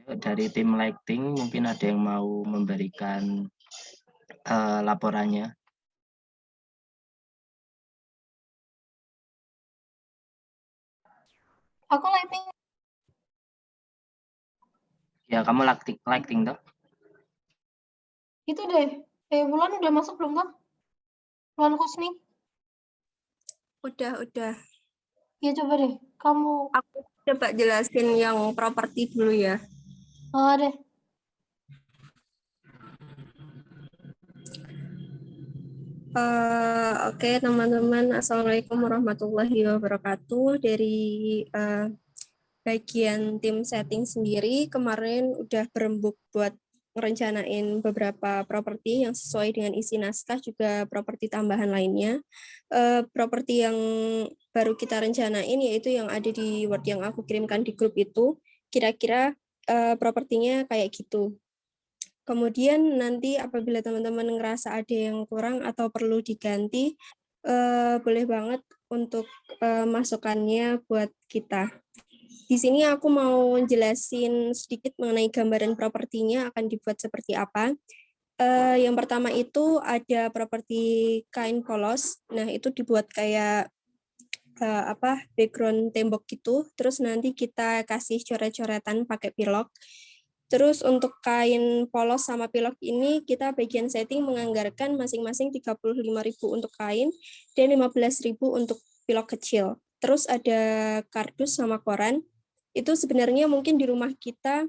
Dari tim lighting mungkin ada yang mau memberikan laporannya. Aku lighting. Ya, kamu lighting toh? Itu deh. Bulan udah masuk belum toh? Bulan Husni. Udah. Ya coba deh. Kamu. Aku coba jelasin yang properti dulu ya. Oh deh. Oke, teman-teman, Assalamualaikum warahmatullahi wabarakatuh. Dari bagian tim setting sendiri, kemarin udah berembuk buat ngerencanain beberapa properti yang sesuai dengan isi naskah, juga properti tambahan lainnya. Properti yang baru kita rencanain yaitu yang ada di Word yang aku kirimkan di grup itu, kira-kira propertinya kayak gitu. Kemudian nanti apabila teman-teman ngerasa ada yang kurang atau perlu diganti, boleh banget untuk masukannya buat kita. Di sini aku mau jelasin sedikit mengenai gambaran propertinya akan dibuat seperti apa. Yang pertama itu ada properti kain polos. Nah, itu dibuat kayak background tembok gitu. Terus nanti kita kasih coret-coretan pakai pilok. Terus untuk kain polos sama pilok ini kita bagian setting menganggarkan masing-masing 35.000 untuk kain dan 15.000 untuk pilok kecil. Terus ada kardus sama koran. Itu sebenarnya mungkin di rumah kita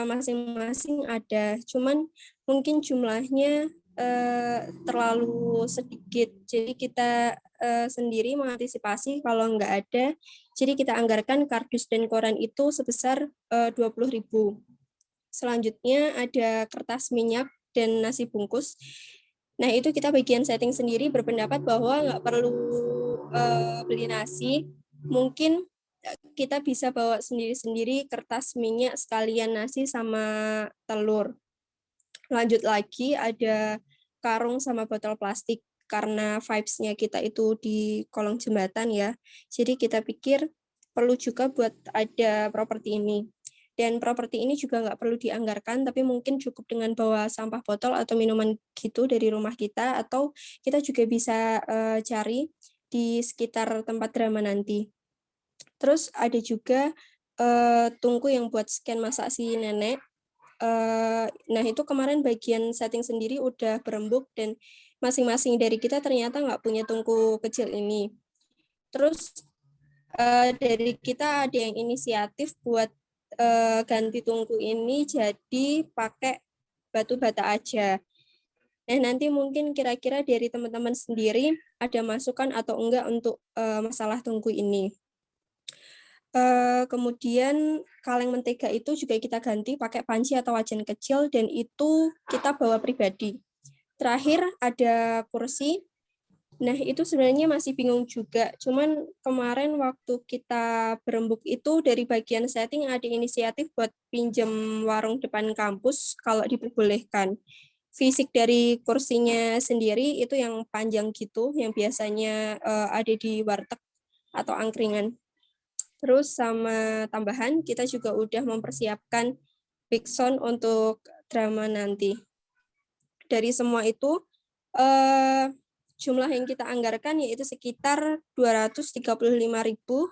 masing-masing ada, cuman mungkin jumlahnya terlalu sedikit. Jadi kita sendiri mengantisipasi kalau nggak ada, jadi kita anggarkan kardus dan koran itu sebesar 20.000. Selanjutnya ada kertas minyak dan nasi bungkus. Nah, itu kita bagian setting sendiri berpendapat bahwa nggak perlu beli nasi. Mungkin kita bisa bawa sendiri-sendiri kertas minyak sekalian nasi sama telur. Lanjut lagi ada karung sama botol plastik karena vibes-nya kita itu di kolong jembatan ya. Jadi kita pikir perlu juga buat ada properti ini. Dan properti ini juga nggak perlu dianggarkan, tapi mungkin cukup dengan bawa sampah botol atau minuman gitu dari rumah kita, atau kita juga bisa cari di sekitar tempat drama nanti. Terus ada juga tungku yang buat scan masak si nenek. Nah, itu kemarin bagian setting sendiri udah berembuk dan masing-masing dari kita ternyata nggak punya tungku kecil ini. Terus dari kita ada yang inisiatif buat ganti tungku ini jadi pakai batu bata aja. Nah, nanti mungkin kira-kira dari teman-teman sendiri ada masukan atau enggak untuk masalah tungku ini. Kemudian kaleng mentega itu juga kita ganti pakai panci atau wajan kecil dan itu kita bawa pribadi. Terakhir ada kursi. Nah, itu sebenarnya masih bingung juga. Cuman kemarin waktu kita berembuk itu dari bagian setting ada inisiatif buat pinjam warung depan kampus kalau diperbolehkan. Fisik dari kursinya sendiri itu yang panjang gitu, yang biasanya ada di warteg atau angkringan. Terus sama tambahan kita juga udah mempersiapkan big sound untuk drama nanti. Dari semua itu jumlah yang kita anggarkan yaitu sekitar 235.000.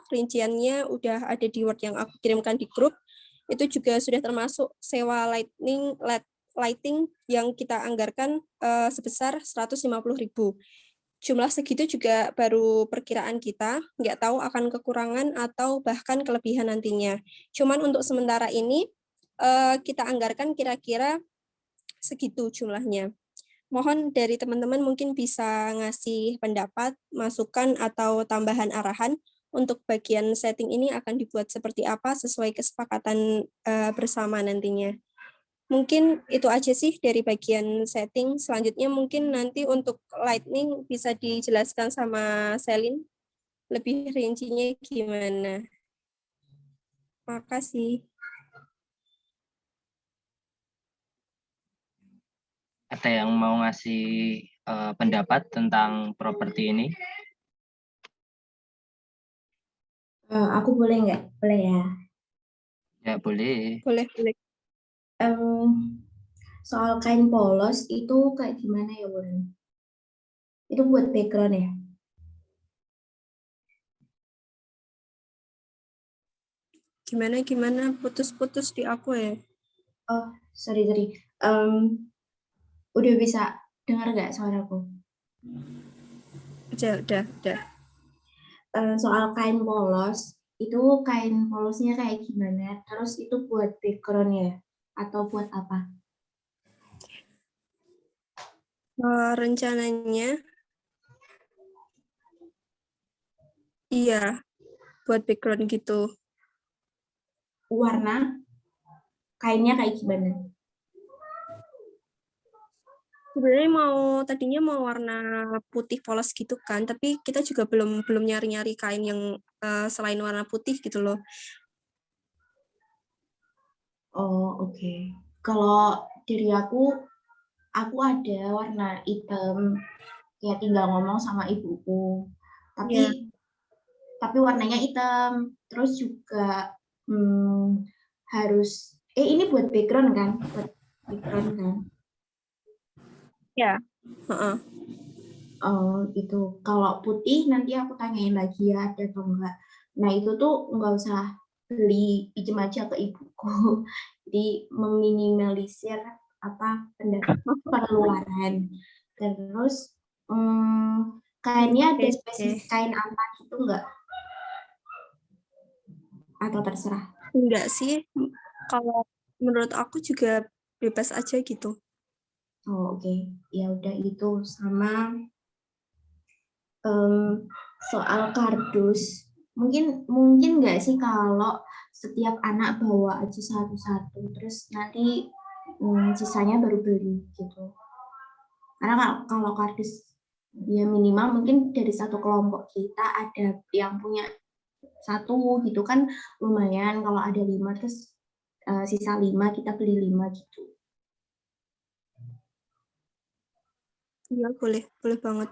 Rinciannya udah ada di Word yang aku kirimkan di grup. Itu juga sudah termasuk sewa lighting yang kita anggarkan sebesar 150.000. Jumlah segitu juga baru perkiraan kita, nggak tahu akan kekurangan atau bahkan kelebihan nantinya. Cuman untuk sementara ini, kita anggarkan kira-kira segitu jumlahnya. Mohon dari teman-teman mungkin bisa ngasih pendapat, masukan, atau tambahan arahan untuk bagian setting ini akan dibuat seperti apa sesuai kesepakatan bersama nantinya. Mungkin itu aja sih dari bagian setting. Selanjutnya mungkin nanti untuk lightning bisa dijelaskan sama Selin lebih rincinya gimana. Makasih. Ada yang mau ngasih pendapat tentang properti ini? Aku boleh nggak? Boleh ya. Ya boleh. Boleh, boleh. Soal kain polos itu kayak gimana ya, Wulan? Itu buat background ya? Gimana? Putus-putus di aku ya. Oh, sorry. Udah bisa dengar nggak suaraku? Udah. Soal kain polos, itu kain polosnya kayak gimana? Terus itu buat background ya? Atau buat apa? Rencananya, iya, buat background gitu. Warna kainnya kayak gimana? Sebenarnya tadinya mau warna putih polos gitu kan, tapi kita juga belum nyari-nyari kain yang selain warna putih gitu loh. Oh, oke. Kalau dari aku ada warna hitam. Ya tinggal ngomong sama ibuku. Iya. Tapi warnanya hitam. Terus juga harus ini buat background kan? Buat background kan? Ya. Heeh. Oh, itu. Kalau putih nanti aku tanyain lagi ya ada atau enggak. Nah, itu tuh nggak usah beli, pinjam aja ke ibuku. Jadi meminimalisir pengeluaran. Terus kainnya ada Oke. spesifik kain apa gitu enggak? Atau terserah? Enggak sih. Kalau menurut aku juga bebas aja gitu. Oh, oke. Ya udah itu sama soal kardus. Mungkin nggak sih kalau setiap anak bawa aja satu-satu, terus nanti sisanya baru beli gitu. Karena kalau kardus ya minimal mungkin dari satu kelompok kita ada yang punya satu gitu kan lumayan. Kalau ada 5 terus sisa 5 kita beli 5 gitu. Iya, boleh banget.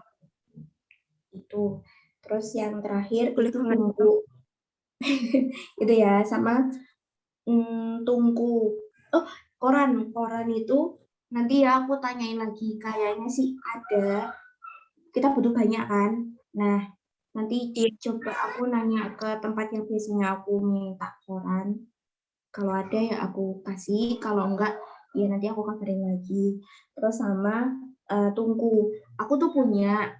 Itu. Terus yang terakhir Boleh itu banget. tungku. Itu ya, sama tungku. Oh, koran itu nanti ya aku tanyain lagi. Kayaknya sih ada. Kita butuh banyak kan? Nah, nanti Iya. coba aku nanya ke tempat yang biasanya aku minta koran. Kalau ada ya aku kasih, kalau enggak ya nanti aku kabarin lagi. Terus sama tungku. Aku tuh punya.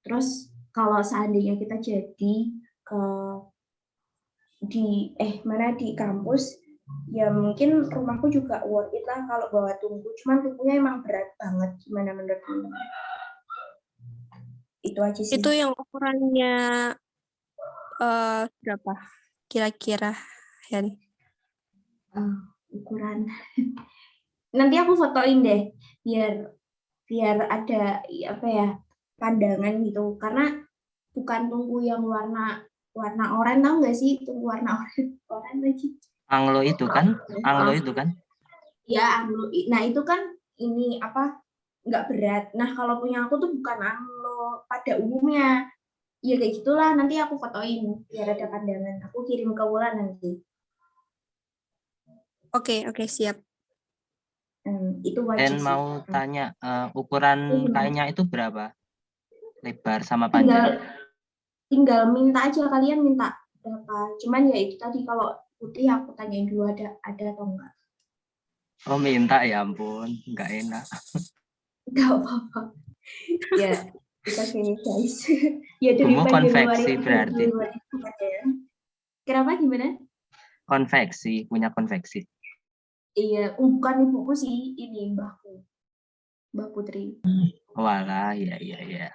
Terus kalau seandainya kita jadi ke di kampus, ya mungkin rumahku juga worth it lah kalau bawa tungku. Cuman tungkunya emang berat banget. Gimana menurut kamu? Itu aja sih. Itu yang ukurannya berapa kira-kira, Hen? Ukuran. Nanti aku fotoin deh biar ada pandangan gitu. Karena bukan tungku yang warna oranye, tau nggak sih tungku warna oranye lagi? Anglo itu kan? Ya, anglo. Nah, itu kan ini nggak berat. Nah, kalau punya aku tuh bukan anglo pada umumnya. Ya kayak gitulah, nanti aku fotoin biar ada pandangan. Aku kirim ke Wulan nanti. Oke, siap. Itu wajib Dan sih. mau tanya, ukuran kainnya itu berapa? Lebar sama panjang? Tinggal minta aja, kalian minta berapa. Cuman ya itu tadi, kalau putih aku tanyain dulu ada atau enggak. Oh minta, ya ampun, nggak enak. Enggak apa-apa. Ya, kita gini guys. Ya Kamu daripada konveksi ngeluarin berarti? Kenapa, gimana? Konveksi, punya konveksi. Iya, bukan ibuku sih, ini mbahku. Mbak Putri. Walah, iya.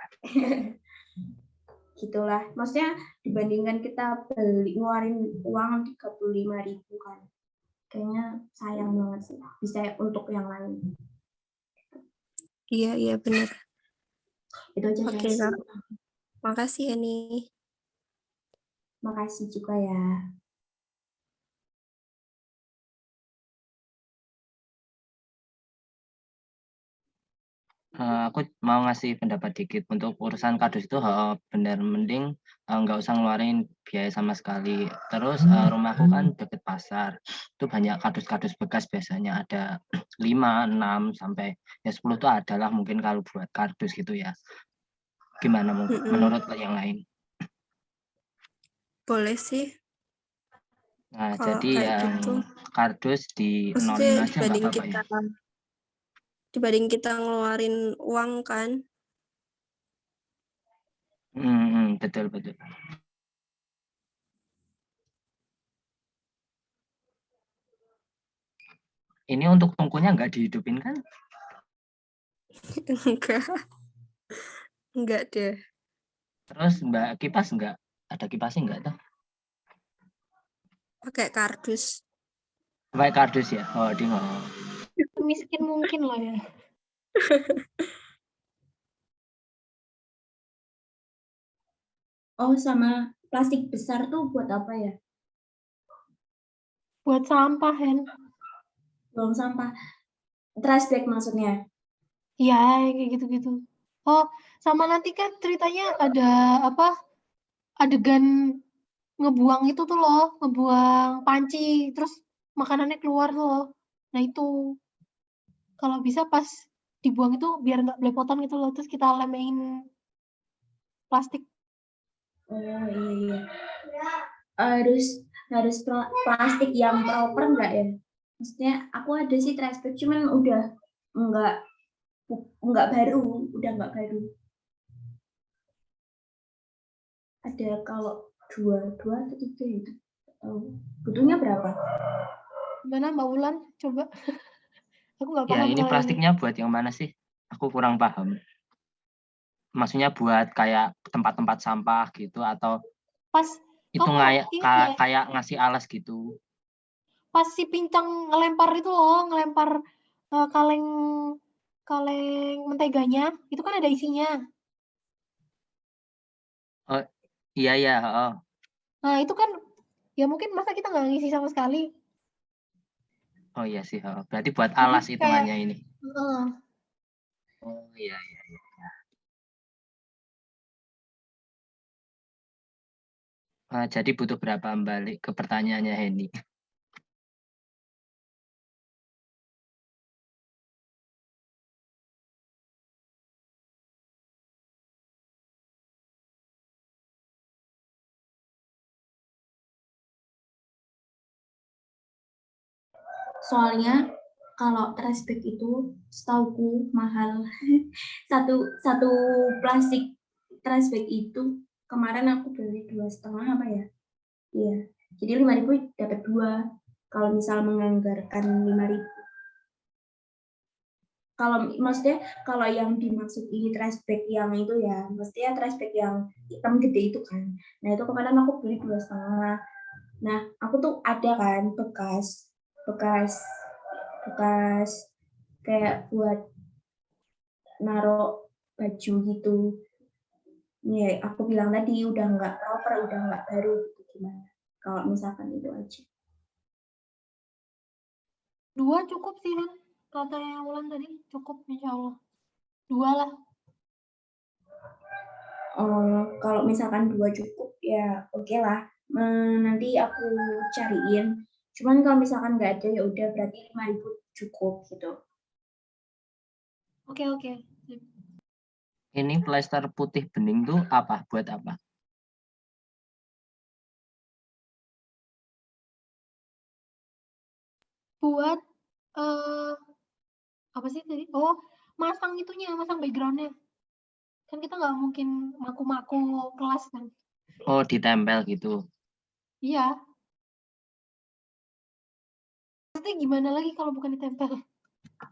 Gitulah. Maksudnya dibandingkan kita ngeluarin uang 35.000 kan. Kayaknya sayang banget sih. Bisa untuk yang lain. Iya, benar. Itu aja Oke, guys. Kak. Makasih, Eni. Makasih juga ya. Aku mau ngasih pendapat dikit untuk urusan kardus itu benar mending nggak usah ngeluarin biaya sama sekali. Terus rumahku kan deket pasar, itu banyak kardus-kardus bekas biasanya ada 5, 6 sampai ya 10 itu adalah mungkin kalau buat kardus gitu ya. Gimana menurut yang lain? Boleh sih Nah, kalau jadi kayak yang gitu. kardus di nolin Maksudnya aja nggak apa-apa ya. dibanding kita ngeluarin uang kan. Betul betul. Ini untuk tungkunya nggak dihidupin kan? Enggak deh. Terus Mbak kipas nggak? Ada kipasnya nggak tuh? Pakai kardus. Pakai kardus ya? Oh, di ngomong. Miskin mungkin lah ya. Oh, sama plastik besar tuh buat apa ya? Buat sampah, Hen. Buang sampah. Trash bag maksudnya. Iya, kayak gitu-gitu. Oh, sama nanti kan ceritanya ada apa? Adegan ngebuang itu tuh loh, ngebuang panci, terus makanannya keluar tuh loh. Nah itu, kalau bisa pas dibuang itu biar nggak belepotan gitu loh, terus kita lemein plastik. Oh iya. Harus plastik yang proper nggak ya? Maksudnya aku ada sih trash bag, cuman udah nggak baru, udah nggak baru. Ada kalau dua atau tiga itu. Butuhnya berapa? Gimana Mbak Wulan? Coba. Aku nggak Ya, paham ini kalau plastiknya buat yang mana sih? Aku kurang paham. Maksudnya buat kayak tempat-tempat sampah gitu atau Pas itu kamu ini ya, kayak ngasih alas gitu? pas si pincang ngelempar itu loh, ngelempar kaleng menteganya, itu kan ada isinya. Oh, iya ya. Oh. Nah itu kan ya mungkin masa kita nggak ngisi sama sekali. Oh iya sih. Oh. Berarti buat Jadi alas kayak hitungannya ini. uh, Oh iya iya. Jadi butuh berapa balik ke pertanyaannya Henny? Soalnya kalau trash bag itu setauku mahal. satu plastik trash bag itu kemarin aku beli 2,5 apa ya? Iya. Jadi 5.000 dapat 2. Kalau misal menganggarkan 5.000. Kalau maksudnya kalau yang dimaksud ini trash bag yang itu ya, maksudnya trash bag yang hitam gede itu kan. Nah itu kemarin aku beli 2,5. Nah aku tuh ada kan bekas kayak buat naruh baju gitu. Ya aku bilang tadi udah nggak proper, udah nggak baru gitu gimana? Kalau misalkan itu aja. 2 cukup sih kan, kata yang Wulan tadi cukup insya Allah. 2 lah. Kalau misalkan 2 cukup ya oke lah. Nanti aku cariin. Cuman kalau misalkan nggak ada ya udah berarti 5.000 cukup gitu. Oke. Ini plester putih bening tuh apa? Buat apa? Buat apa sih tadi? Oh, masang itunya, masang backgroundnya. Kan kita nggak mungkin maku-maku kelas kan. Oh, ditempel gitu. Iya. Maksudnya gimana lagi kalau bukan ditempel?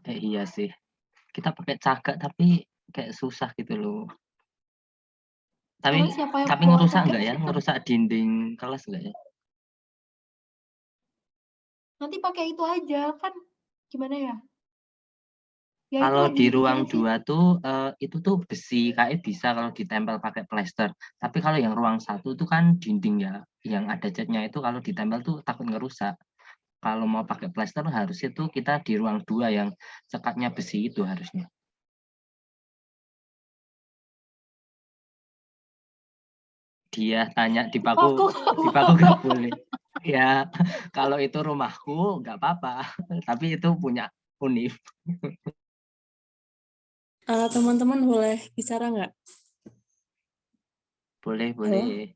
Iya sih. Kita pakai cagak tapi kayak susah gitu loh. Soalnya siapa yang Tapi bawa ngerusak cagak nggak ke ya? situ? Ngerusak dinding kelas nggak ya? Nanti pakai itu aja kan, gimana ya? Ya itu Kalau di lebih ruang ini sih. 2 tuh itu tuh besi kayak bisa kalau ditempel pakai plester. Tapi kalau yang ruang 1 tuh kan dinding ya, yang ada catnya itu kalau ditempel tuh takut ngerusak. Kalau mau pakai plester harusnya tuh kita di ruang 2 yang sekatnya besi itu harusnya. Dia tanya Dipaku. dipaku nggak boleh. Ya, kalau itu rumahku nggak apa-apa, tapi itu punya Univ. Teman-teman boleh bicara nggak? Boleh, Halo? boleh.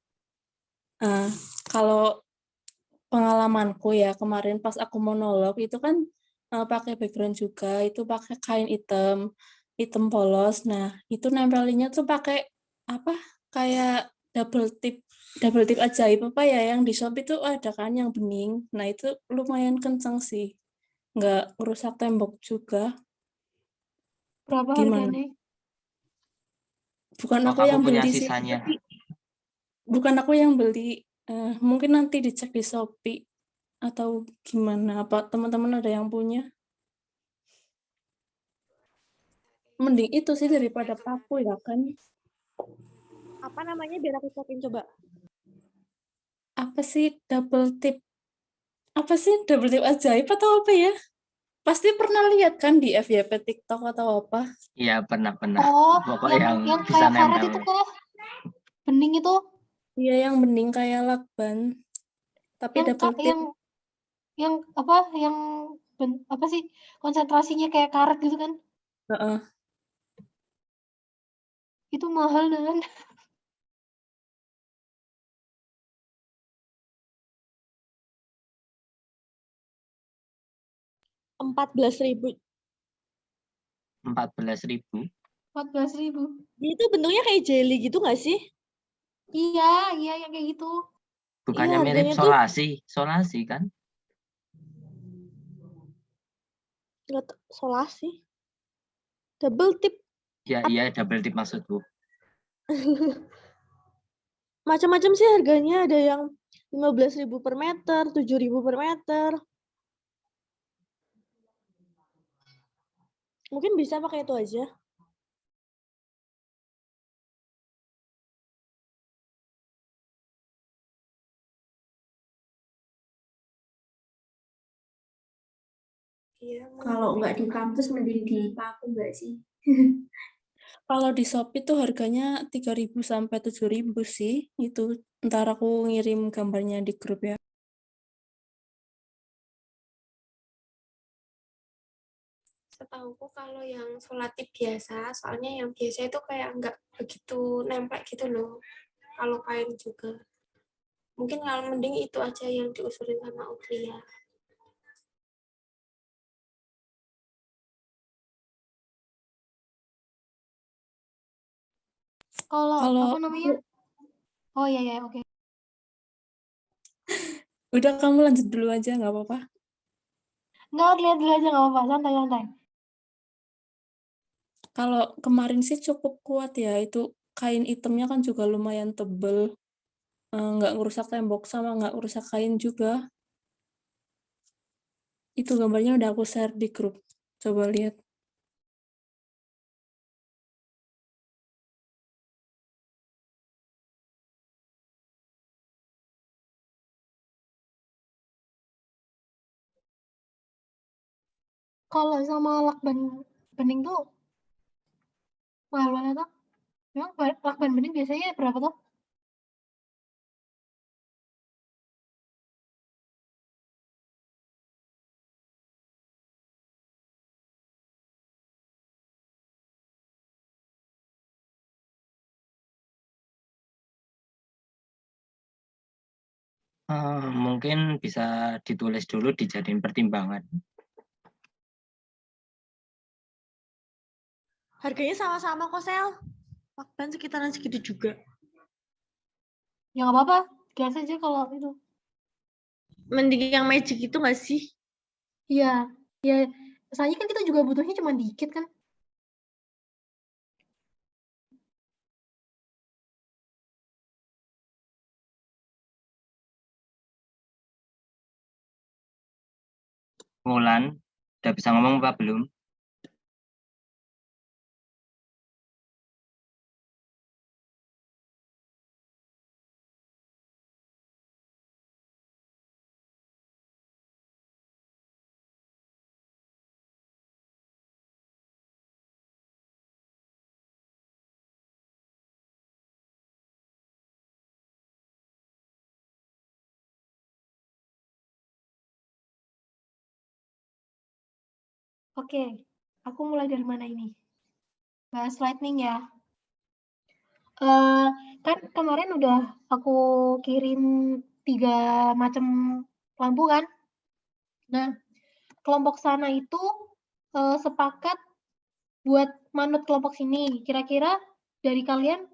Kalau pengalamanku ya kemarin pas aku monolog itu kan pakai background juga, itu pakai kain hitam polos. Nah, itu nempelinnya tuh pakai apa? Kayak double tip ajaib apa ya yang di Shopee itu ada kan yang bening. Nah, itu lumayan kenceng sih. Nggak rusak tembok juga. Berapa Gimana? harganya? Bukan Oh, aku kamu yang punya beli sih, sisanya. tapi bukan aku yang beli. Mungkin nanti dicek di Shopee atau gimana? Apa teman-teman ada yang punya? Mending itu sih daripada paku ya kan. Apa namanya biar aku copin coba. Apa sih double tip? Apa sih double tip ajaib atau apa ya? Pasti pernah lihat kan di FYP TikTok atau apa? Iya, pernah. Oh, Pokoknya yang yang bisa kayak karet nempel. itu kok. Bening itu. Iya yang bening kayak lakban. Tapi Yang double tip. yang apa? Yang apa sih? Konsentrasinya kayak karet gitu kan? Heeh. Itu mahal kan? 14.000. 14.000. 14.000. Dia itu bentuknya kayak jelly gitu nggak sih? Iya, yang kayak gitu. Bukannya Iya, mirip harganya tuh solasi kan? solasi. Double tip. Ya, iya double tip maksudku. Macam-macam sih harganya, ada yang 15.000 per meter, 7.000 per meter. Mungkin bisa pakai itu aja. Iya, Kalau nggak di kampus mending di paku nggak sih? Kalau di Shopee tuh harganya 3.000 sampai 7.000 sih. Itu ntar aku ngirim gambarnya di grup ya. Setauku kalau yang solatip biasa, soalnya yang biasa itu kayak nggak begitu nempel gitu loh. Kalau kain juga. Mungkin kalau mending itu aja yang diusulin sama Utlia. Kalau Kalau apa namanya? Oh iya, oke. udah kamu lanjut dulu aja nggak apa-apa. Nggak, lihat dulu aja nggak apa-apa. Santai. Kalau kemarin sih cukup kuat ya, itu kain hitamnya kan juga lumayan tebel, nggak ngerusak tembok sama nggak ngerusak kain juga. Itu gambarnya udah aku share di grup, coba lihat. Kalau sama lakban bening tuh mahal banget tuh. Memang lakban bening biasanya berapa tuh? Mungkin bisa ditulis dulu dijadiin pertimbangan. Harganya sama-sama kok, Sel. Lakban sekitaran segitu juga. Ya nggak apa-apa. Gas aja kalau itu. Mending yang magic itu nggak sih? Iya. Ya, soalnya kan kita juga butuhnya cuma dikit kan. Wulan, udah bisa ngomong apa belum? Oke, aku mulai dari mana ini? Bahas lightning ya. Kan kemarin udah aku kirim 3 macam lampu kan. Nah, kelompok sana itu sepakat buat manut kelompok sini. Kira-kira dari kalian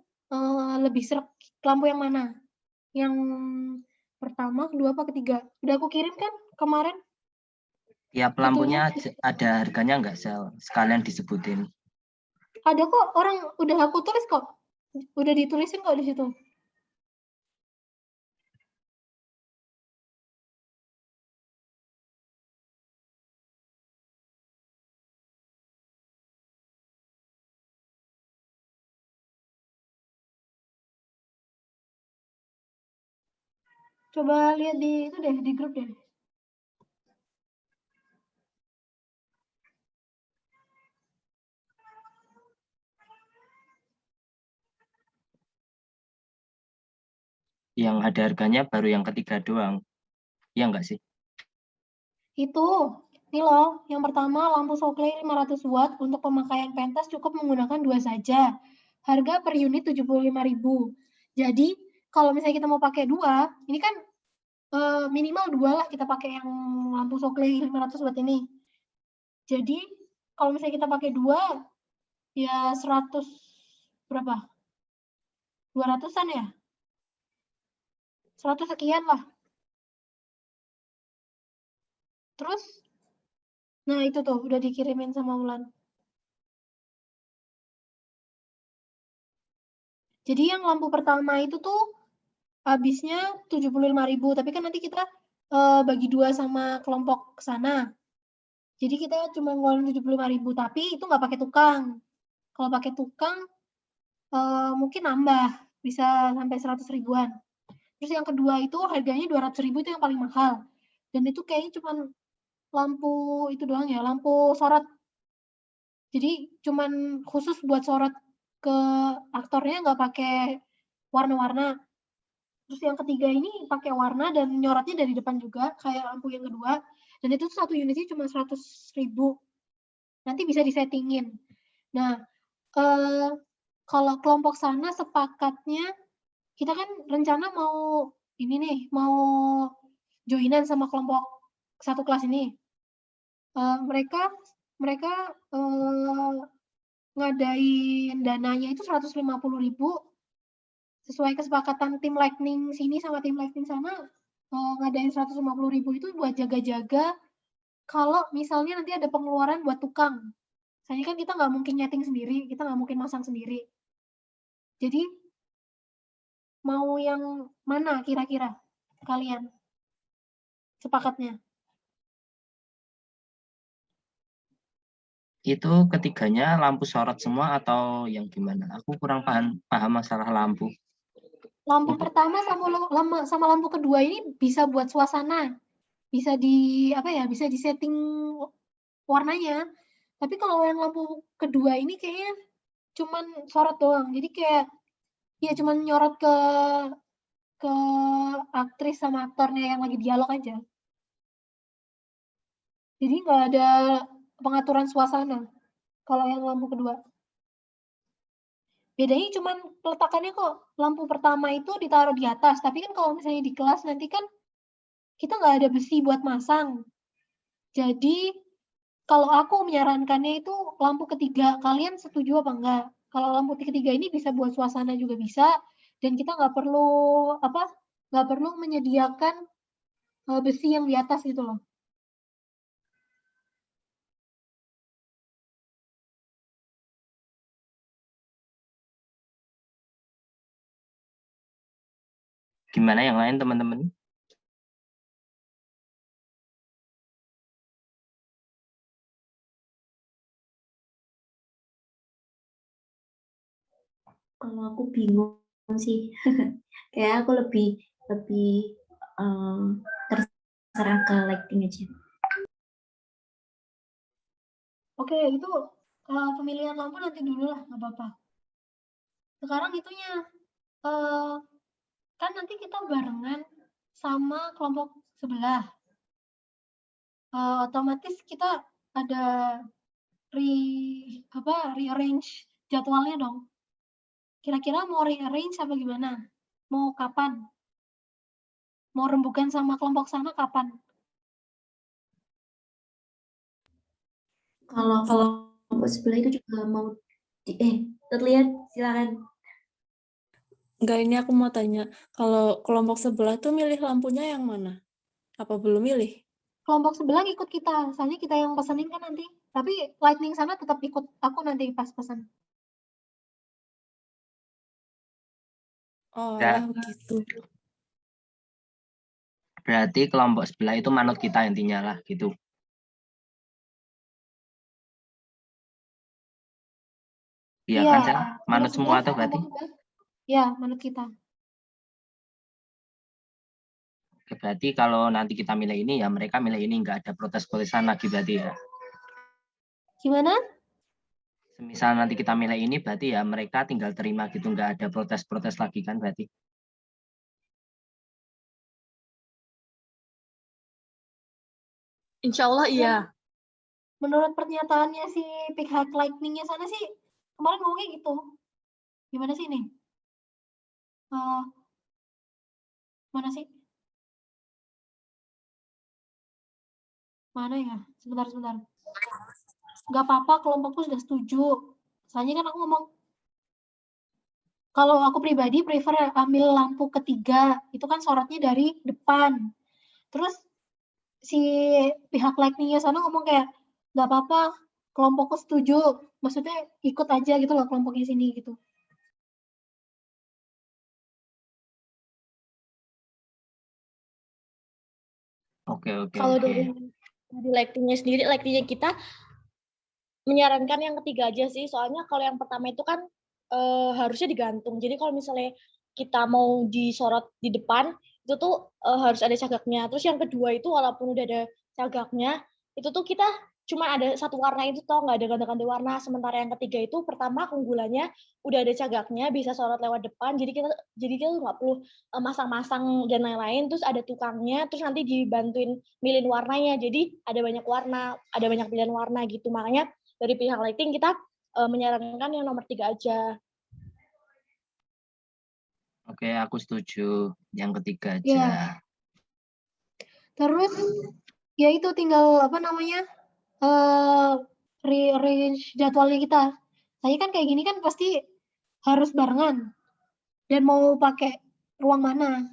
lebih sreg lampu yang mana? Yang pertama, kedua, apa ketiga? Udah aku kirim kan kemarin? Tiap lampunya ada harganya nggak, Sel? Sekalian disebutin. Ada kok, orang udah aku tulis kok. Udah ditulisin kok di situ. Coba lihat di itu deh, di grup deh. Yang ada harganya baru yang ketiga doang. Iya nggak sih? Itu, ini loh, yang pertama lampu Sokley 500 watt untuk pemakaian pentas cukup menggunakan 2 saja. Harga per unit 75.000. Jadi, kalau misalnya kita mau pakai 2, ini kan minimal 2 lah kita pakai yang lampu Sokley 500 watt ini. Jadi, kalau misalnya kita pakai 2, ya 100 berapa? 200-an ya? 100 sekian lah. Terus, nah itu tuh udah dikirimin sama Wulan. Jadi yang lampu pertama itu tuh habisnya 75.000, tapi kan nanti kita bagi 2 sama kelompok sana. Jadi kita cuma ngeluarin 75.000, tapi itu nggak pakai tukang. Kalau pakai tukang mungkin nambah, bisa sampai 100 ribuan. Terus yang kedua itu harganya 200.000, itu yang paling mahal. Dan itu kayaknya cuma lampu itu doang ya, lampu sorot. Jadi cuman khusus buat sorot ke aktornya, nggak pakai warna-warna. Terus yang ketiga ini pakai warna dan nyorotnya dari depan juga, kayak lampu yang kedua. Dan itu satu unitnya cuma 100.000. Nanti bisa disettingin. Nah, kalau kelompok sana sepakatnya, kita kan rencana mau ini nih, mau joinan sama kelompok satu kelas ini. Mereka ngadain dananya itu 150.000 sesuai kesepakatan tim lightning sini sama tim lightning sana. Ngadain 150.000 itu buat jaga-jaga kalau misalnya nanti ada pengeluaran buat tukang. Soalnya kan kita nggak mungkin nyeting sendiri, kita nggak mungkin masang sendiri. Jadi mau yang mana kira-kira kalian sepakatnya? Itu ketiganya lampu sorot semua atau yang gimana? Aku kurang paham masalah lampu. Lampu pertama sama lampu kedua ini bisa buat suasana, bisa bisa disetting warnanya. Tapi kalau yang lampu kedua ini kayaknya cuman sorot doang. Jadi kayak ya cuman nyorot ke aktris sama aktornya yang lagi dialog aja. Jadi nggak ada pengaturan suasana kalau yang lampu kedua. Bedanya cuman peletakannya kok. Lampu pertama itu ditaruh di atas, tapi kan kalau misalnya di kelas nanti kan kita nggak ada besi buat masang. Jadi kalau aku menyarankannya itu lampu ketiga. Kalian setuju apa enggak? Kalau lampu ketiga ini bisa buat suasana juga bisa, dan kita nggak perlu menyediakan besi yang di atas gitu loh. Gimana yang lain teman-teman? Kalau aku bingung sih, kayak aku lebih terserah ke lighting aja. Oke, itu pemilihan lampu nanti dulu lah, nggak apa-apa. Sekarang itunya, kan nanti kita barengan sama kelompok sebelah. Otomatis kita ada rearrange jadwalnya dong. Kira-kira mau rearrange apa gimana? Mau kapan? Mau rembukan sama kelompok sana kapan? Kalau kelompok sebelah itu juga mau terlihat silakan. Enggak, ini aku mau tanya, kalau kelompok sebelah tuh milih lampunya yang mana? Apa belum milih? Kelompok sebelah ikut kita, soalnya kita yang pesenin kan nanti. Tapi lightning sana tetap ikut aku nanti pas pesan. Oh, Ya. lah begitu. Berarti kelompok sebelah itu manut kita intinya lah gitu. Iya kan, Sel? Manut semua tuh berarti. Ya, manut kita. Oke, berarti kalau nanti kita milih ini ya mereka milih ini, nggak ada protes-protesan lagi berarti ya. Gimana? Misal nanti kita milih ini berarti ya mereka tinggal terima gitu, nggak ada protes-protes lagi kan berarti. Insya Allah iya. Menurut pernyataannya si pihak lightning-nya sana sih, kemarin ngomongnya gitu. Gimana sih nih? Mana sih? Mana ya? Sebentar. Nggak apa-apa, kelompokku sudah setuju. Soalnya kan aku ngomong, kalau aku pribadi prefer ambil lampu ketiga, itu kan sorotnya dari depan. Terus si pihak lightning-nya sana ngomong kayak, nggak apa-apa, kelompokku setuju. Maksudnya ikut aja gitu loh kelompoknya sini gitu. Oke. Kalau dari lightingnya sendiri, lightingnya kita menyarankan yang ketiga aja sih. Soalnya kalau yang pertama itu kan harusnya digantung. Jadi kalau misalnya kita mau disorot di depan, itu tuh harus ada cagaknya. Terus yang kedua itu walaupun udah ada cagaknya, itu tuh kita cuma ada satu warna itu toh, nggak ada ganti-ganti warna. Sementara yang ketiga itu pertama keunggulannya udah ada cagaknya, bisa sorot lewat depan. Jadi kita nggak perlu masang-masang dan lain-lain. Terus ada tukangnya, terus nanti dibantuin milih warnanya. Jadi ada banyak warna, ada banyak pilihan warna gitu. Makanya dari pihak lighting kita menyarankan yang nomor 3 aja. Oke, aku setuju. Yang ketiga aja. Ya. Terus ya itu tinggal apa namanya? Rearrange jadwalnya kita. Saya kan kayak gini kan pasti harus barengan. Dan mau pakai ruang mana?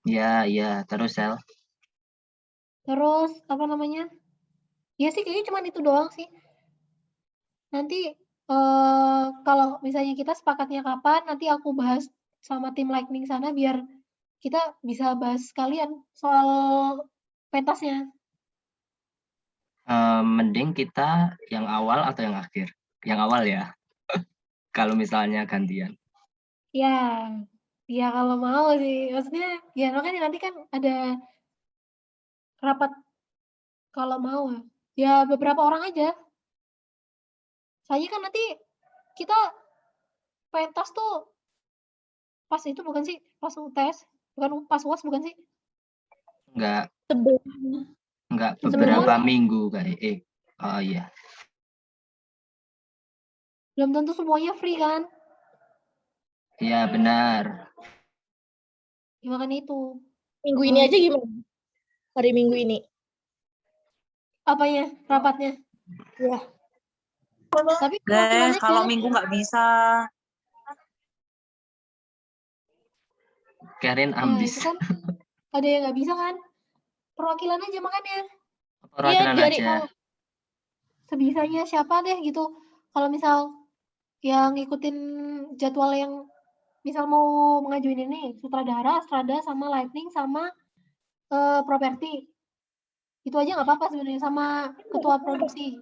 Iya, terus Sel. Terus apa namanya? Ya sih kayaknya cuma itu doang sih. Nanti kalau misalnya kita sepakatnya kapan, nanti aku bahas sama tim lightning sana biar kita bisa bahas sekalian soal pentasnya. Mending kita yang awal atau yang akhir? Yang awal ya. Kalau misalnya gantian. Ya kalau mau sih. Maksudnya ya makanya nanti kan ada rapat kalau mau. Ya beberapa orang aja. Soalnya kan nanti kita pentas tuh pas itu bukan sih? Pas UTS, bukan pas UAS bukan sih? Enggak beberapa minggu kayak oh iya. Belum tentu semuanya free kan? Iya, benar. Ya, makanya itu. Minggu ini aja gimana? Hari Minggu ini. Apanya? Rapatnya? Ya. Tapi kalau Minggu nggak bisa. Karin ambis. Itu kan ada yang nggak bisa kan? Perwakilan aja makanya. Perwakilan aja. Sebisanya siapa deh gitu. Kalau misal yang ngikutin jadwal yang misal mau mengajuin ini sutradara, Strada, sama lightning, sama properti. Itu aja nggak apa-apa sebenarnya sama ketua produksi.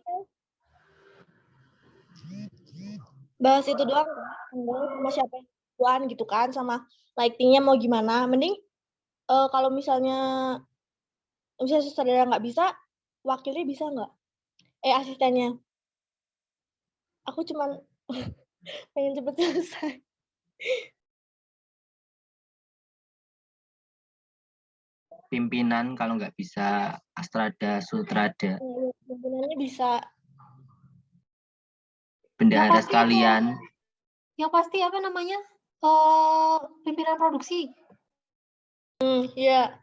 Bahas itu doang sama siapa yang gitu kan, sama lightingnya mau gimana. Mending kalau misalnya sutradara nggak bisa, wakilnya bisa nggak? Asistennya. Aku cuman pengen cepet selesai. pimpinan, kalau nggak bisa Astrada, Sutrada, Pimpinannya bisa. bendahara pasti itu. sekalian. Yang pasti apa namanya? Pimpinan produksi. Iya.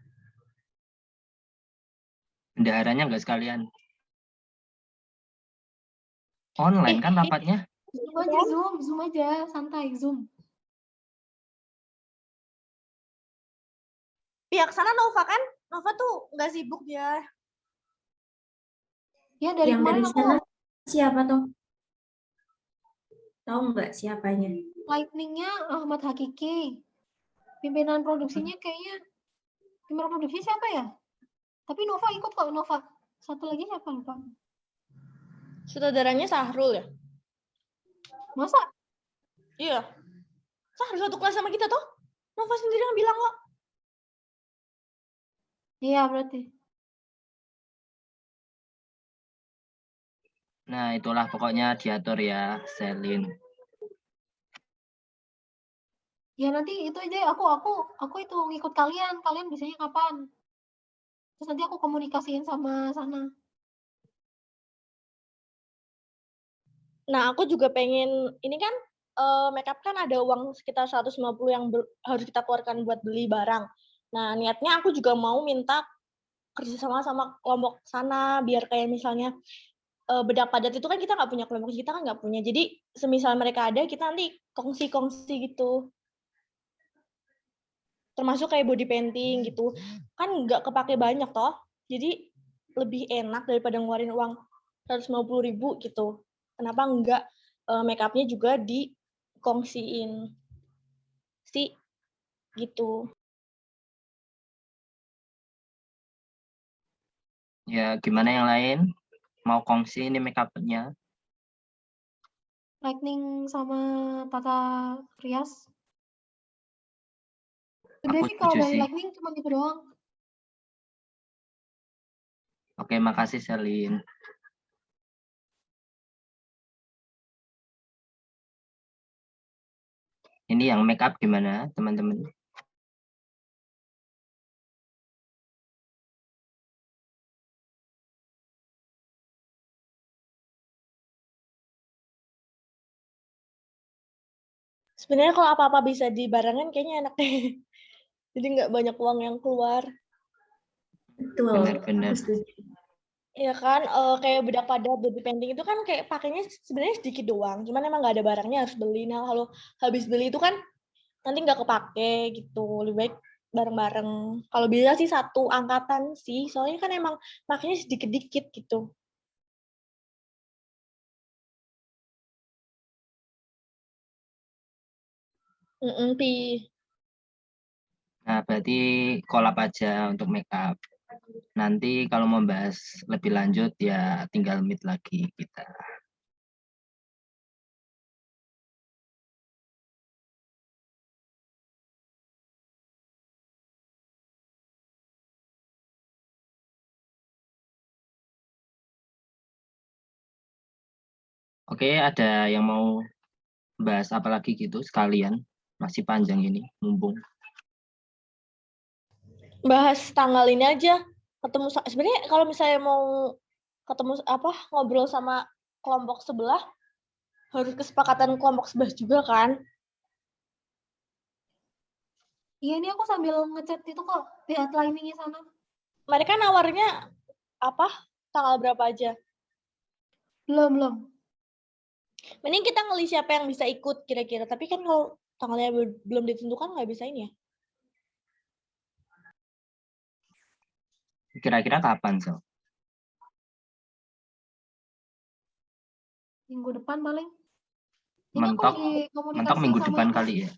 Bendaharanya nggak sekalian. Online kan rapatnya? Zoom aja, Zoom aja, santai, Zoom. Pihak sana Nova kan? Nova tuh nggak sibuk dia. Ya dari Yang dari kemarin aku sana siapa tuh? Tahu nggak siapanya? lightning-nya Ahmad Hakiki. Pimpinan produksinya kayaknya pimpinan produksi siapa ya? Tapi Nova ikut kok, Nova. Satu lagi siapa lupa? Sutradaranya Sahrul ya? Masa? Iya. Sahrul satu kelas sama kita toh? Nova sendiri yang bilang kok. Iya berarti. Nah, itulah pokoknya diatur ya, Selin. Ya nanti itu aja aku itu ngikut kalian. Kalian bisanya kapan? Terus nanti aku komunikasiin sama sana. Nah, aku juga pengen, ini kan makeup kan ada uang sekitar 150 yang harus kita keluarkan buat beli barang. Nah, niatnya aku juga mau minta kerjasama sama kelompok sana, biar kayak misalnya bedak padat itu kan kita nggak punya, kelompok kita kan nggak punya. Jadi, semisal mereka ada, kita nanti kongsi-kongsi gitu. Termasuk kayak body painting gitu. Kan nggak kepake banyak toh. Jadi, lebih enak daripada ngeluarin uang 150.000 gitu. Kenapa enggak make up-nya juga dikongsiin sih gitu. Ya, gimana yang lain? Mau kongsi ini make up-nya? Lightning sama Tata Rias. Udah Aku sih kalau setuju dari sih. Lightning cuma itu doang. Oke, makasih Selin. Ini yang make up gimana, teman-teman? Sebenarnya kalau apa-apa bisa dibarengin kayaknya enak deh. Jadi nggak banyak uang yang keluar. Betul. Benar-benar. Aku setuju. Iya kan, kayak bedak padat, body painting itu kan kayak pakainya sebenarnya sedikit doang. Cuman emang nggak ada barangnya, harus beli. Nah, kalau habis beli itu kan nanti nggak kepake gitu. Lebih baik bareng-bareng. Kalau bisa sih satu angkatan sih, soalnya kan emang pakainya sedikit-dikit gitu. Pi. Nah, berarti collab aja untuk make up. Nanti kalau mau bahas lebih lanjut ya tinggal meet lagi kita. Oke, ada yang mau bahas apa lagi gitu sekalian? Masih panjang ini, mumpung. Bahas tanggal ini aja. Ketemu sebenarnya kalau misalnya mau ketemu ngobrol sama kelompok sebelah, harus kesepakatan kelompok sebelah juga kan. Iya ini aku sambil ngechat itu kok lihat lightning-nya sana. Mereka nawarnya apa? Tanggal berapa aja? Belum. Mending kita ngelis siapa yang bisa ikut kira-kira. Tapi kan kalau tanggalnya belum ditentukan nggak bisa ini ya. Kira-kira kapan, So? Minggu depan paling. Ini aku Mentok, lagi komunikasi mentok minggu sama depan ini. kali ya.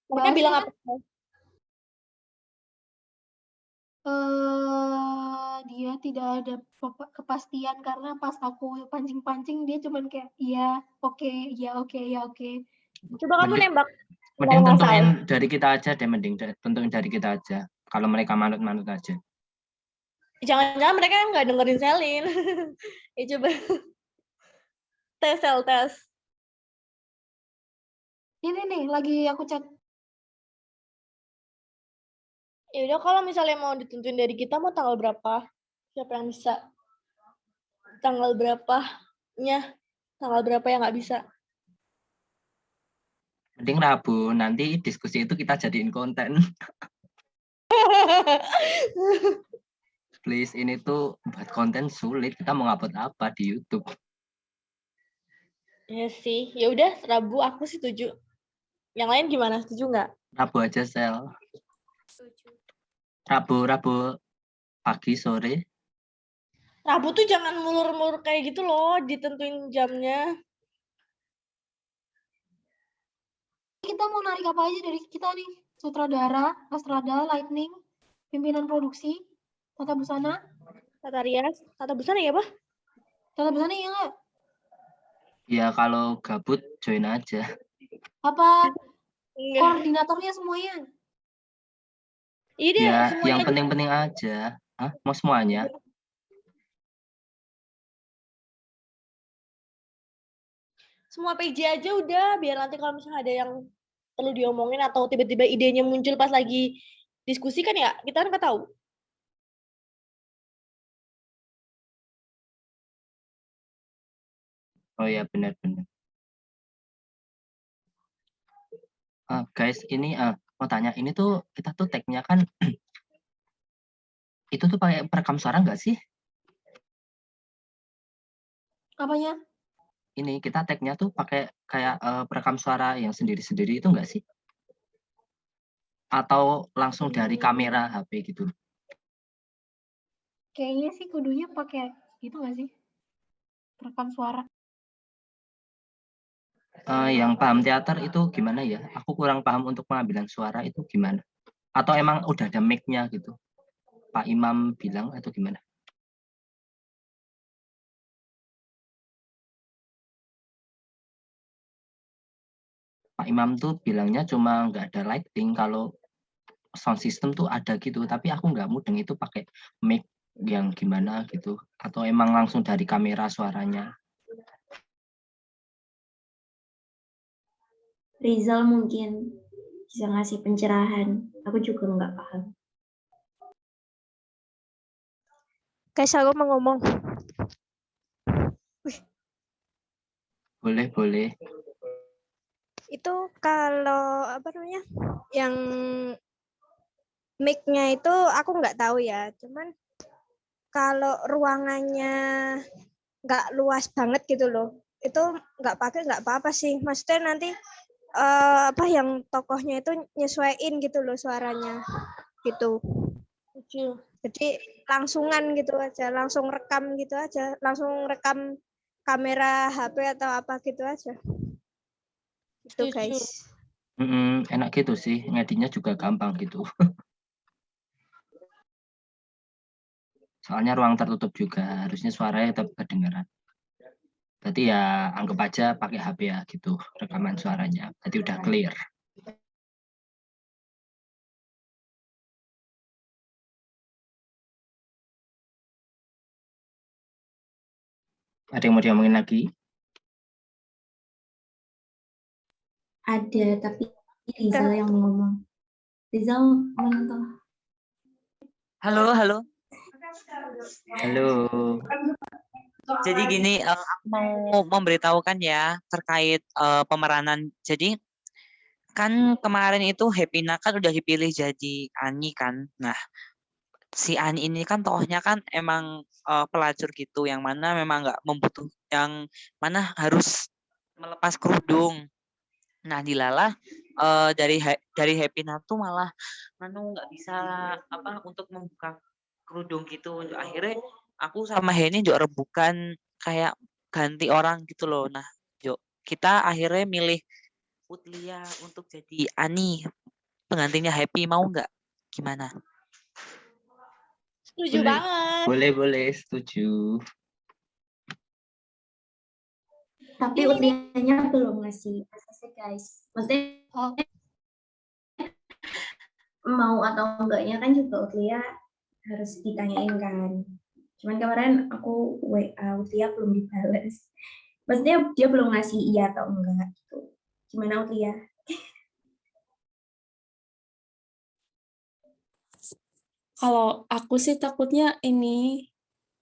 Mereka bilang apa? Dia tidak ada kepastian karena pas aku pancing-pancing dia cuman kayak iya, oke, iya, oke, ya oke. Coba kamu nembak. Mending tentuin dari kita aja deh, tentuin dari kita aja. Kalau mereka manut-manut aja. Jangan-jangan mereka nggak dengerin Selin. Ya coba. Tes. Ini nih lagi aku chat. Ya udah kalau misalnya mau ditentuin dari kita mau tanggal berapa? Siapa yang bisa? Tanggal berapanya? Tanggal berapa yang nggak bisa? Mending Rabu, nanti diskusi itu kita jadiin konten. Please, ini tuh buat konten sulit. Kita mau ngupload apa di YouTube? Ya sih, ya udah Rabu aku setuju. Yang lain gimana? Setuju nggak? Rabu aja, Sel. Setuju. Rabu pagi, sore. Rabu tuh jangan mulur-mulur kayak gitu loh, ditentuin jamnya. Kita mau narik apa aja dari kita nih? Sutradara, Astrada, Lightning, pimpinan produksi, tata busana. Tata rias, tata busana ya, Bah? Tata busana ya nggak? Ya kalau gabut join aja. Apa Enggak. koordinatornya semuanya? Iya deh, Ya semuanya yang aja. penting-penting aja. Hah? Mau semuanya? Semua PJ aja udah, biar nanti kalau misalnya ada yang perlu diomongin atau tiba-tiba idenya muncul pas lagi diskusi kan ya, kita kan nggak tahu. Oh ya, benar-benar. Guys, ini mau tanya, ini tuh kita tuh tag-nya kan itu tuh pakai perekam suara nggak sih? Apanya? Ini kita tag-nya tuh pakai kayak perekam suara yang sendiri-sendiri itu nggak sih? Atau langsung dari kamera HP gitu? Kayaknya sih kudunya pakai gitu nggak sih? Perekam suara. Yang paham teater itu gimana ya? Aku kurang paham untuk pengambilan suara itu gimana? Atau emang udah ada mic-nya gitu? Pak Imam bilang atau gimana? Pak Imam tuh bilangnya cuma nggak ada lighting, kalau sound system tuh ada gitu, tapi aku nggak mudeng itu pakai mic yang gimana gitu, atau emang langsung dari kamera suaranya. Rizal mungkin bisa ngasih pencerahan. Aku juga nggak paham. Guys, aku mau ngomong. Boleh. Itu kalau apa namanya? Yang mic-nya itu aku nggak tahu ya. Cuman kalau ruangannya nggak luas banget gitu loh, itu nggak pakai nggak apa-apa sih. Maksudnya nanti apa yang tokohnya itu nyesuaiin gitu loh suaranya gitu. Jadi langsungan gitu aja, langsung rekam gitu aja, langsung rekam kamera HP atau apa gitu aja. Gitu guys. Enak gitu sih, ngeditnya juga gampang gitu. Soalnya ruang tertutup juga, harusnya suaranya tetap kedengaran. Berarti ya anggap aja pakai HP ya gitu, rekaman suaranya. Berarti udah clear. Ada yang mau diomongin lagi? Ada, tapi Rizal yang mau ngomong. Rizal menonton. Halo. Halo. Jadi gini, aku mau memberitahukan ya terkait pemeranan. Jadi kan kemarin itu Happy kan udah dipilih jadi Ani kan. Nah, si Ani ini kan tokohnya kan emang pelacur gitu, yang mana memang nggak yang mana harus melepas kerudung. Nah, Dilala dari Happy tuh malah nggak bisa apa untuk membuka kerudung gitu. Akhirnya aku sama Henny juga rebukan kayak ganti orang gitu loh. Nah, kita akhirnya milih Utlia untuk jadi Ani, penggantinya Happy. Mau nggak? Gimana? Setuju banget. Boleh, setuju. Tapi Utlianya belum ngasih ACC guys. Maksudnya mau atau enggaknya kan juga Utlia harus ditanyain kan. Cuman kemarin aku WA Utlia belum dibalas. Maksudnya dia belum ngasih iya atau enggak gitu. Gimana Utlia? Kalau aku sih takutnya ini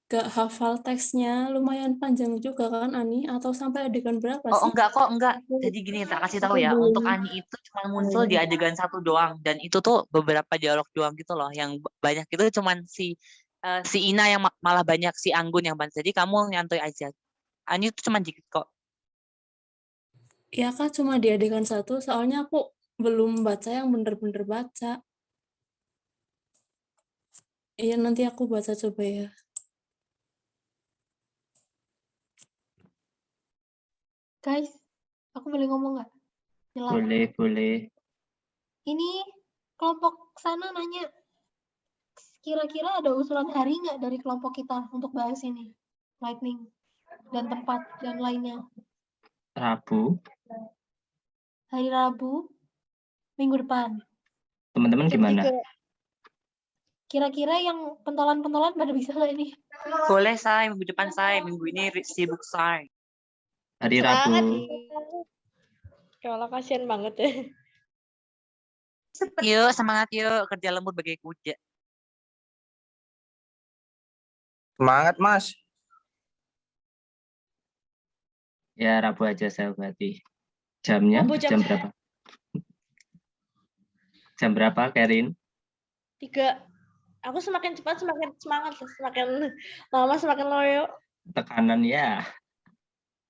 gak hafal teksnya, lumayan panjang juga kan Ani, atau sampai adegan berapa Oh sih? enggak kok, enggak. Aku, Jadi gini, tak kasih tahu aku ya. belum. Untuk Ani itu cuma muncul di adegan 1 doang, dan itu tuh beberapa dialog doang gitu loh. Yang banyak itu cuman si Ina yang malah banyak, si Anggun yang banyak. Jadi kamu nyantuy aja. Ani itu cuma dikit kok. Ya Kak, cuma di adegan 1, soalnya aku belum baca yang bener-bener baca. Iya, nanti aku baca coba ya. Guys, aku boleh ngomong nggak? Nyela. Boleh. Ini kelompok sana nanya, kira-kira ada usulan hari nggak dari kelompok kita untuk bahas ini? Lightning dan tempat dan lainnya. Rabu. Hari Rabu, minggu depan. Teman-teman Jam gimana? 3. Kira-kira yang pentolan-pentolan pada bisa nggak ini? Boleh, Say. Minggu depan, Say. Minggu ini sibuk, Say. Hari Semangat. Rabu. Ya Allah, kasihan banget ya. Yuk, semangat yuk. Kerja lembur bagai kuda. Semangat, Mas. Ya, Rabu aja saya berarti. Jamnya Rabu jam jam berapa? Jam berapa, Karin? 3. Aku semakin cepat semakin semangat, semakin lama semakin loyo. Tekanan ya.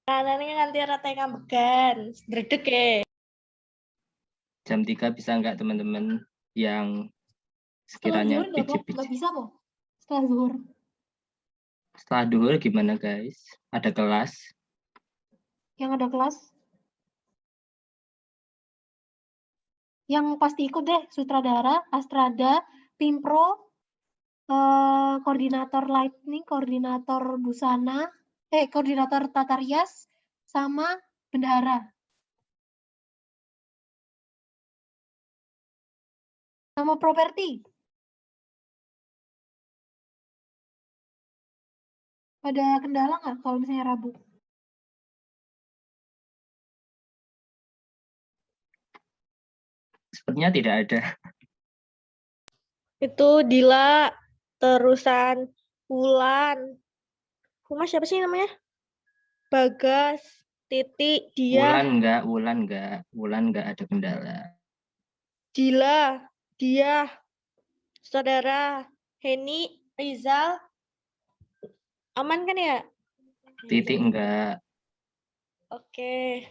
Kanannya nanti rata kambegan, dredeg ya. Jam 3 bisa nggak teman-teman yang Setelah sekiranya zuhur nggak pijit-pijit? bisa kok. Setelah zuhur. Setelah duhur gimana guys? Ada kelas? Yang ada kelas. Yang pasti ikut deh, sutradara, Astrada, Pimpro, koordinator Lightning, koordinator Busana, koordinator Tata Rias, sama bendahara. Sama properti. Ada kendala nggak kalau misalnya Rabu? Sepertinya tidak ada. Itu Dila, terusan Wulan. Humas siapa sih namanya? Bagas, Titi, dia, Wulan nggak ada kendala. Dila, dia, saudara, Heni, Rizal. Aman kan ya? Titik enggak. Oke.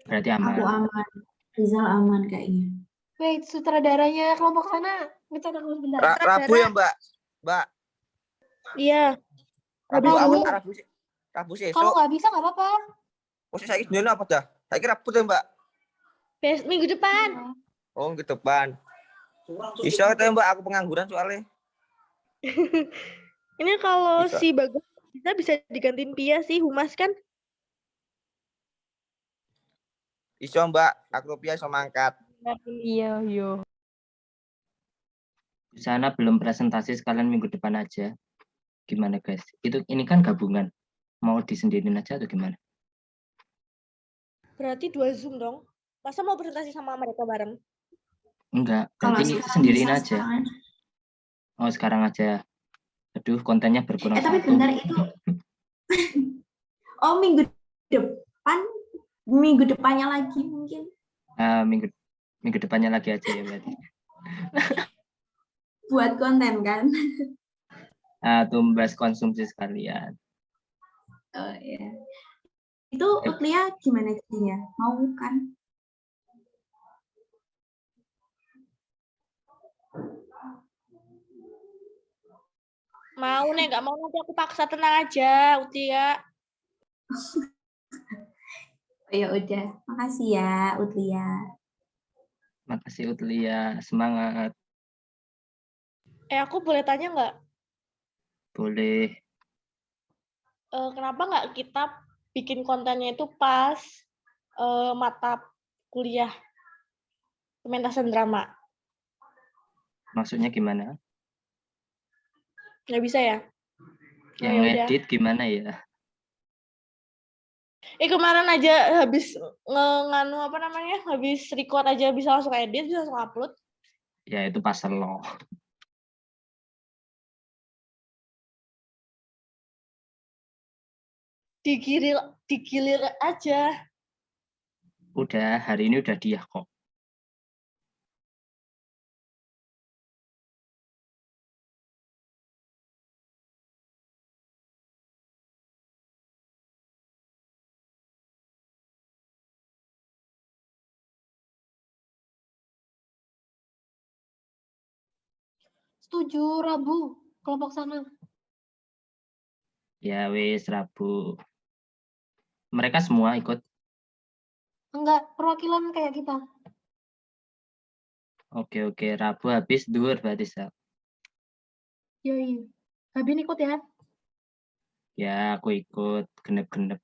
Berarti Aku aman. aman. Rizal aman kayaknya. Wait, sutradaranya kelompok sana ngecek aku sebentar. Rabu ya, Mbak? Mbak, Iya. Rabu Rabu. awal Rabu sih Kalau esok. nggak bisa nggak apa-apa. Posisi saya ini apa dah? Saya kira Rabu tuh, Mbak. Minggu depan. Oh, ke depan. Iso itu, Mbak, aku pengangguran soalnya. Ini kalau Bisa. si Bagas bisa digantiin Pia sih, Humas kan? Iso, Mbak, aku rupiah iso mangkat. Iya, yo. Di sana belum presentasi, sekalian minggu depan aja. Gimana guys? Ini kan gabungan. Mau disendirin aja atau gimana? Berarti 2 Zoom dong. Masa mau presentasi sama mereka bareng? Enggak, Kalau berarti sekarang sendiriin bisa aja. sekarang. Oh, sekarang aja. Aduh, kontennya berkurang Tapi 1. bentar itu. Oh, minggu depannya lagi mungkin. Minggu depannya lagi aja ya berarti. Buat konten kan. Tumbas konsumsi sekalian. Oh ya. Itu Utlia gimana jadinya? Mau kan? Mau nih, nggak mau nanti aku paksa, tenang aja, Utia. Oh, ya udah, makasih ya Utlia. Makasih Utlia, semangat. Aku boleh tanya nggak? Boleh. Kenapa nggak kita bikin kontennya itu pas mata kuliah pementasan drama? Maksudnya gimana? Nggak bisa ya? Yang yaudah. ngedit gimana ya? Kemarin aja habis habis record aja bisa langsung edit, bisa langsung upload. Ya itu pasal lo. digilir aja. Udah, hari ini udah dia kok. Setuju, Rabu, kelompok sana. Ya wis Rabu. Mereka semua ikut. Enggak, perwakilan kayak kita. Oke, Rabu habis duhur berarti Sal. Yoi. Habin ikut ya. Ya aku ikut genep-genep.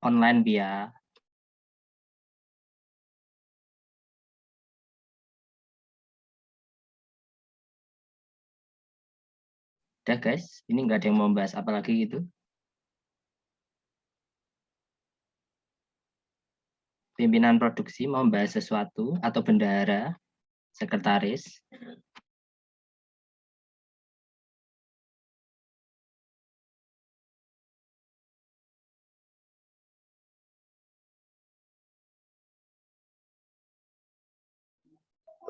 Online Bia. Udah guys, ini nggak ada yang mau bahas apa lagi gitu. Pimpinan produksi mau bahas sesuatu atau bendahara, sekretaris.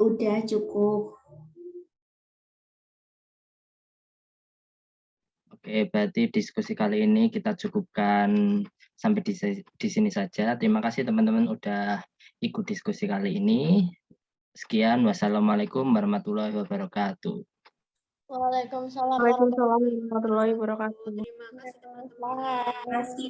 Udah cukup. Oke, berarti diskusi kali ini kita cukupkan sampai di sini saja. Terima kasih teman-teman udah ikut diskusi kali ini. Sekian, wassalamualaikum warahmatullahi wabarakatuh. Waalaikumsalam Waalaikumsalam warahmatullahi wabarakatuh. Terima kasih teman-teman. warahmatullahi wabarakatuh.